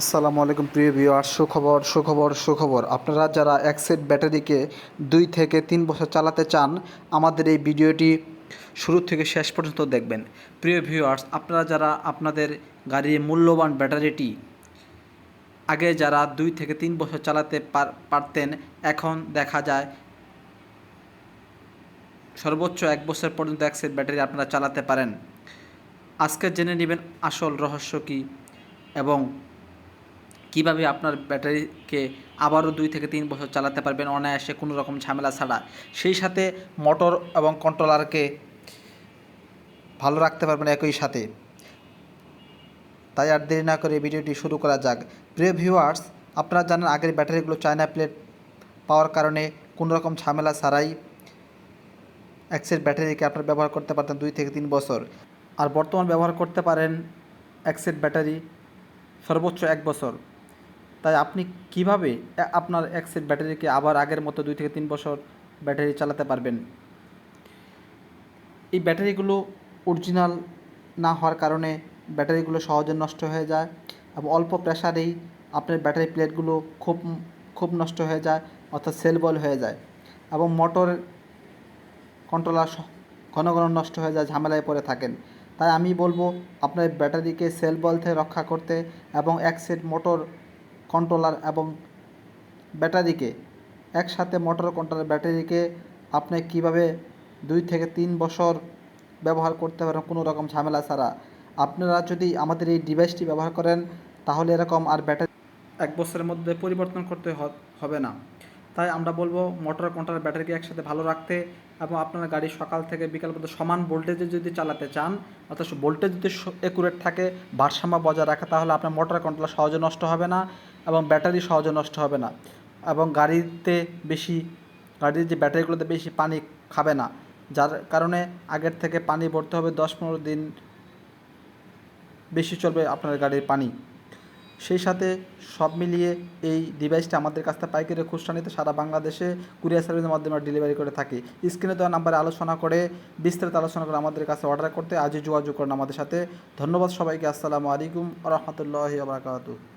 আসসালামু আলাইকুম প্রিয় ভিউয়ার, সুখবর। আপনারা যারা এক সেট ব্যাটারিকে 2 থেকে 3 বছর চালাতে চান, আমাদের এই ভিডিওটি শুরু থেকে শেষ পর্যন্ত দেখবেন। প্রিয় ভিউয়ার্স, আপনারা যারা আপনাদের গাড়ির মূল্যবান ব্যাটারিটি আগে যারা 2 থেকে 3 বছর চালাতে পারতেন, এখন দেখা যায় সর্বোচ্চ 1 বছর পর্যন্ত এক সেট ব্যাটারি আপনারা চালাতে পারেন। আজকে জেনে নেবেন আসল রহস্য কী এবং কীভাবে আপনার ব্যাটারিকে আবারও 2 থেকে 3 বছর চালাতে পারবেন অনায়াসে, কোনো রকম ঝামেলা ছাড়া। সেই সাথে মোটর এবং কন্ট্রোলারকে ভালো রাখতে পারবেন একই সাথে। তাই আর দেরি না করে ভিডিওটি শুরু করা যাক। প্রিয় ভিউয়ার্স, আপনারা জানেন আগের ব্যাটারিগুলো চায়না প্লেট পাওয়ার কারণে কোনো রকম ঝামেলা ছাড়াই এক সেট ব্যাটারিকে আপনারা ব্যবহার করতে পারতেন 2 থেকে 3 বছর। আর বর্তমান ব্যবহার করতে পারেন এক সেট ব্যাটারি সর্বোচ্চ 1 বছর। তাই আপনি কিভাবে আপনার এক সেট ব্যাটারিকে আবার আগের মতো 2 থেকে 3 বছর ব্যাটারি চালাতে পারবেন? এই ব্যাটারিগুলো অরিজিনাল না হওয়ার কারণে ব্যাটারিগুলো সহজে নষ্ট হয়ে যায় এবং অল্প প্রেসারেই আপনার ব্যাটারি প্লেটগুলো খুব নষ্ট হয়ে যায়, অর্থাৎ সেল বল হয়ে যায় এবং মোটর কন্ট্রোলার ঘন ঘন নষ্ট হয়ে যায়, ঝামেলায় পড়ে থাকেন। তাই আমি বলবো আপনার ব্যাটারিকে সেল বল থেকে রক্ষা করতে এবং এক সেট মোটর কন্ট্রোলার এবং ব্যাটারিকে একসাথে, মোটর কন্ট্রোলার ব্যাটারিকে আপনি কিভাবে 2 থেকে 3 বছর ব্যবহার করতে পারেন কোনো রকম ঝামেলা ছাড়া। আপনারা যদি আমাদের এই ডিভাইসটি ব্যবহার করেন, তাহলে এরকম আর ব্যাটারি 1 বছরের মধ্যে পরিবর্তন করতে হবে না। তাই আমরা বলবো মোটর কন্ট্রোলার ব্যাটারিকে একসাথে ভালো রাখতে এবং আপনার গাড়ি সকাল থেকে বিকাল পর্যন্ত সমান ভোল্টেজে যদি চালাতে চান, অর্থাৎ ভোল্টেজ যদি একুরেট থাকে, ভারসাম্য বজায় রাখে, তাহলে আপনার মোটর কন্ট্রোলার সহজে নষ্ট হবে না এবং ব্যাটারি সহজে নষ্ট হবে না এবং গাড়ির যে ব্যাটারিগুলোতে বেশি পানি খাবে না, যার কারণে আগের থেকে পানি ভরতে হবে, 10-15 দিন বেশি চলবে আপনার গাড়ির পানি। সেই সাথে সব মিলিয়ে এই ডিভাইসটা আমাদের কাছ থেকে পাইকারি খুচরা নিতে সারা বাংলাদেশে কুরিয়ার সার্ভিসের মাধ্যমে ডেলিভারি করে থাকি। স্ক্রিনে দেওয়া নাম্বারে বিস্তারিত আলোচনা করে আমাদের কাছে অর্ডার করতে আজই যোগাযোগ করুন আমাদের সাথে। ধন্যবাদ সবাইকে। আসসালামু আলাইকুম ওয়া রাহমাতুল্লাহি ওয়া বারাকাতুহু।